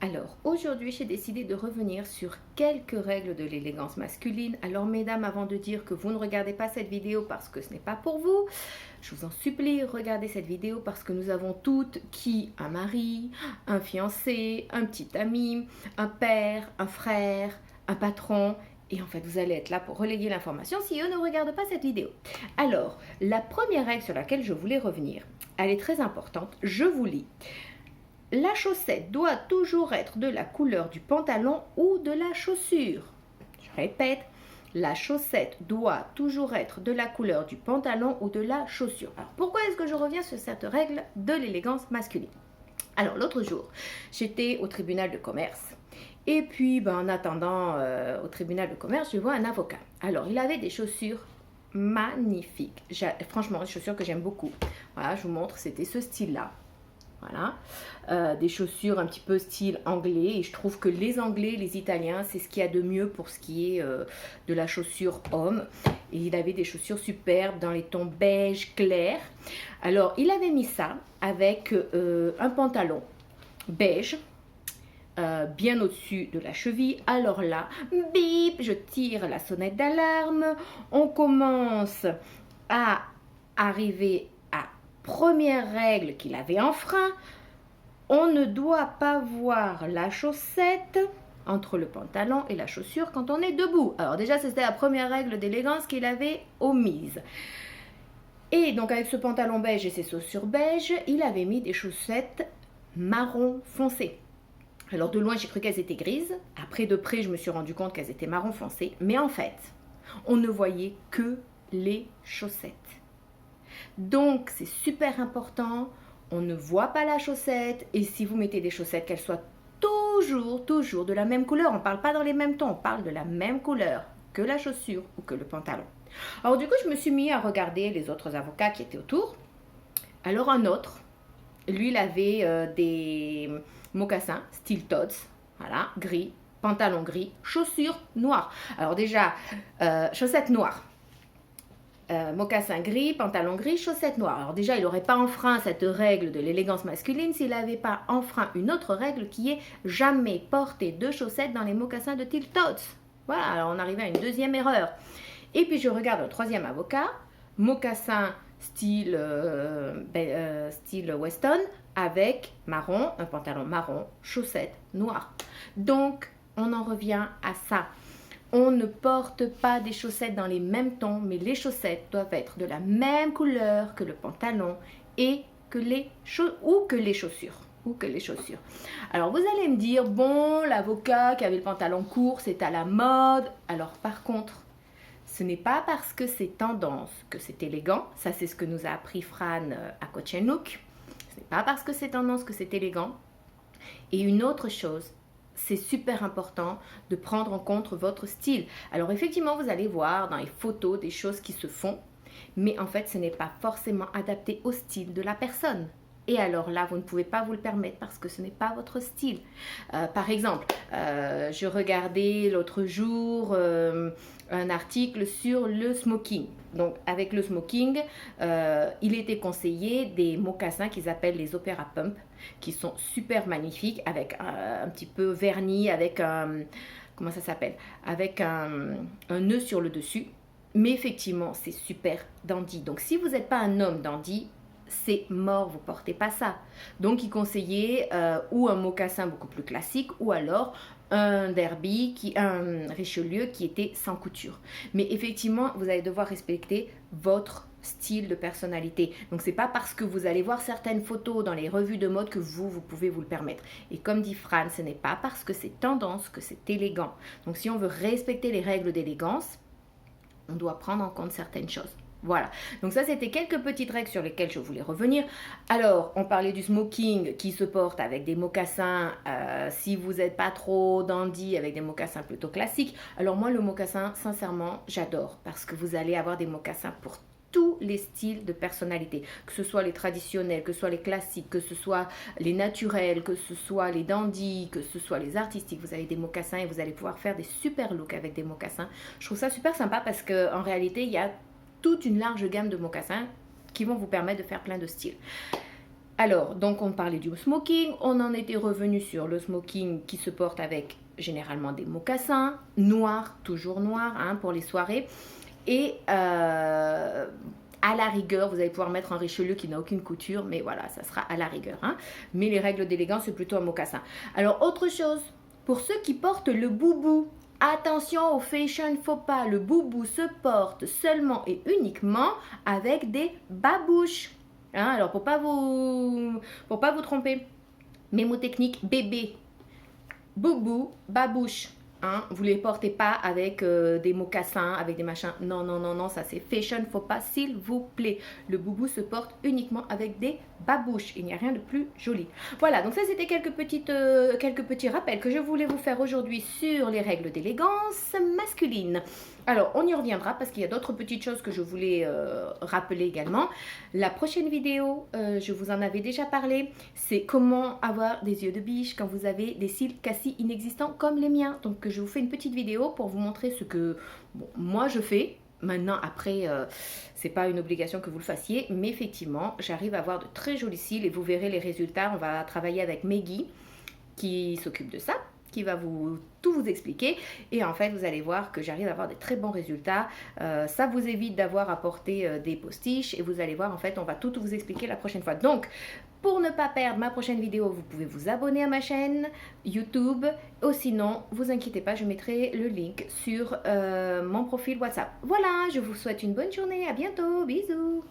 Alors, aujourd'hui, j'ai décidé de revenir sur quelques règles de l'élégance masculine. Alors, mesdames, avant de dire que vous ne regardez pas cette vidéo parce que ce n'est pas pour vous, je vous en supplie, regardez cette vidéo parce que nous avons toutes un mari, un fiancé, un petit ami, un père, un frère, un patron. Et en fait, vous allez être là pour relayer l'information si eux ne regardent pas cette vidéo. Alors, la première règle sur laquelle je voulais revenir, elle est très importante. Je vous lis. La chaussette doit toujours être de la couleur du pantalon ou de la chaussure. Je répète, la chaussette doit toujours être de la couleur du pantalon ou de la chaussure. Alors pourquoi est-ce que je reviens sur cette règle de l'élégance masculine? Alors l'autre jour, j'étais au tribunal de commerce. Et puis, en attendant au tribunal de commerce, je vois un avocat. Alors, il avait des chaussures magnifiques. Franchement, des chaussures que j'aime beaucoup. Voilà, je vous montre, c'était ce style-là. Voilà, des chaussures un petit peu style anglais, et je trouve que les Anglais, les Italiens, c'est ce qu'il y a de mieux pour ce qui est de la chaussure homme. Et il avait des chaussures superbes dans les tons beige clair. Alors il avait mis ça avec un pantalon beige, bien au-dessus de la cheville. Alors là, bip, je tire la sonnette d'alarme. On commence à arriver à première règle qu'il avait enfreint. On ne doit pas voir la chaussette entre le pantalon et la chaussure quand on est debout. Alors déjà, c'était la première règle d'élégance qu'il avait omise. Et donc avec ce pantalon beige et ses chaussures beige, il avait mis des chaussettes marron foncé. Alors de loin, j'ai cru qu'elles étaient grises. Après, de près, je me suis rendu compte qu'elles étaient marron foncé. Mais en fait, on ne voyait que les chaussettes. Donc, c'est super important. On ne voit pas la chaussette. Et si vous mettez des chaussettes, qu'elles soient toujours de la même couleur. On ne parle pas dans les mêmes tons. On parle de la même couleur que la chaussure ou que le pantalon. Alors du coup, je me suis mis à regarder les autres avocats qui étaient autour. Alors un autre, lui, il avait des mocassins, style Tod's, voilà, gris, pantalon gris, chaussures noires. Alors déjà, chaussettes noires, mocassin gris, pantalon gris, chaussettes noires. Alors déjà, il n'aurait pas enfreint cette règle de l'élégance masculine s'il n'avait pas enfreint une autre règle qui est jamais porter de chaussettes dans les mocassins de style Tod's. Voilà, alors on arrive à une deuxième erreur. Et puis je regarde le troisième avocat, mocassin style Weston avec marron, un pantalon marron, chaussettes noires. Donc, on en revient à ça. On ne porte pas des chaussettes dans les mêmes tons, mais les chaussettes doivent être de la même couleur que le pantalon et que les chaussures. Alors, vous allez me dire, bon, l'avocat qui avait le pantalon court, c'est à la mode. Alors, par contre, ce n'est pas parce que c'est tendance que c'est élégant. Ça, c'est ce que nous a appris Fran à Coach & Look. Ce n'est pas parce que c'est tendance que c'est élégant. Et une autre chose, c'est super important de prendre en compte votre style. Alors effectivement, vous allez voir dans les photos des choses qui se font, mais en fait, ce n'est pas forcément adapté au style de la personne. Et alors là, vous ne pouvez pas vous le permettre parce que ce n'est pas votre style. Par exemple, je regardais l'autre jour un article sur le smoking. Donc, avec le smoking, il était conseillé des mocassins qu'ils appellent les Opera Pump, qui sont super magnifiques, avec un petit peu vernis, avec un... Comment ça s'appelle? Avec un nœud sur le dessus. Mais effectivement, c'est super dandy. Donc, si vous n'êtes pas un homme dandy, c'est mort, vous portez pas ça. Donc il conseillait ou un mocassin beaucoup plus classique ou alors un derby, un Richelieu qui était sans couture. Mais effectivement, vous allez devoir respecter votre style de personnalité. Donc c'est pas parce que vous allez voir certaines photos dans les revues de mode que vous pouvez vous le permettre. Et comme dit Fran, ce n'est pas parce que c'est tendance que c'est élégant. Donc si on veut respecter les règles d'élégance, on doit prendre en compte certaines choses. Voilà, donc ça c'était quelques petites règles sur lesquelles je voulais revenir. Alors, on parlait du smoking qui se porte avec des mocassins, si vous n'êtes pas trop dandy avec des mocassins plutôt classiques. Alors moi le mocassin, sincèrement, j'adore parce que vous allez avoir des mocassins pour tous les styles de personnalité, que ce soit les traditionnels, que ce soit les classiques, que ce soit les naturels, que ce soit les dandy, que ce soit les artistiques. Vous avez des mocassins et vous allez pouvoir faire des super looks avec des mocassins. Je trouve ça super sympa parce qu'en réalité, il y a toute une large gamme de mocassins qui vont vous permettre de faire plein de styles. Alors, donc on parlait du smoking, on en était revenu sur le smoking qui se porte avec généralement des mocassins, noirs, toujours noirs hein, pour les soirées. Et à la rigueur, vous allez pouvoir mettre un Richelieu qui n'a aucune couture, mais voilà, ça sera à la rigueur. Hein. Mais les règles d'élégance, c'est plutôt un mocassin. Alors, autre chose, pour ceux qui portent le boubou, attention au fashion faux pas, le boubou se porte seulement et uniquement avec des babouches. Hein, alors, pour pas vous tromper, mémotechnique bébé, boubou, babouche. Hein, vous ne les portez pas avec des mocassins, avec des machins. Non, non, non, non, ça c'est fashion, faut pas, s'il vous plaît. Le boubou se porte uniquement avec des babouches. Il n'y a rien de plus joli. Voilà, donc ça c'était quelques petits rappels que je voulais vous faire aujourd'hui sur les règles d'élégance masculine. Alors, on y reviendra parce qu'il y a d'autres petites choses que je voulais rappeler également. La prochaine vidéo, je vous en avais déjà parlé, c'est comment avoir des yeux de biche quand vous avez des cils quasi inexistants comme les miens. Donc, je vous fais une petite vidéo pour vous montrer ce que moi je fais. Maintenant, après, c'est pas une obligation que vous le fassiez, mais effectivement, j'arrive à avoir de très jolis cils et vous verrez les résultats. On va travailler avec Meggy qui s'occupe de ça, qui va tout vous expliquer et en fait vous allez voir que j'arrive à avoir des très bons résultats. Ça vous évite d'avoir à porter des postiches et vous allez voir en fait on va tout vous expliquer la prochaine fois. Donc pour ne pas perdre ma prochaine vidéo, vous pouvez vous abonner à ma chaîne YouTube ou sinon vous inquiétez pas, je mettrai le link sur mon profil WhatsApp. Voilà, je vous souhaite une bonne journée, à bientôt, bisous.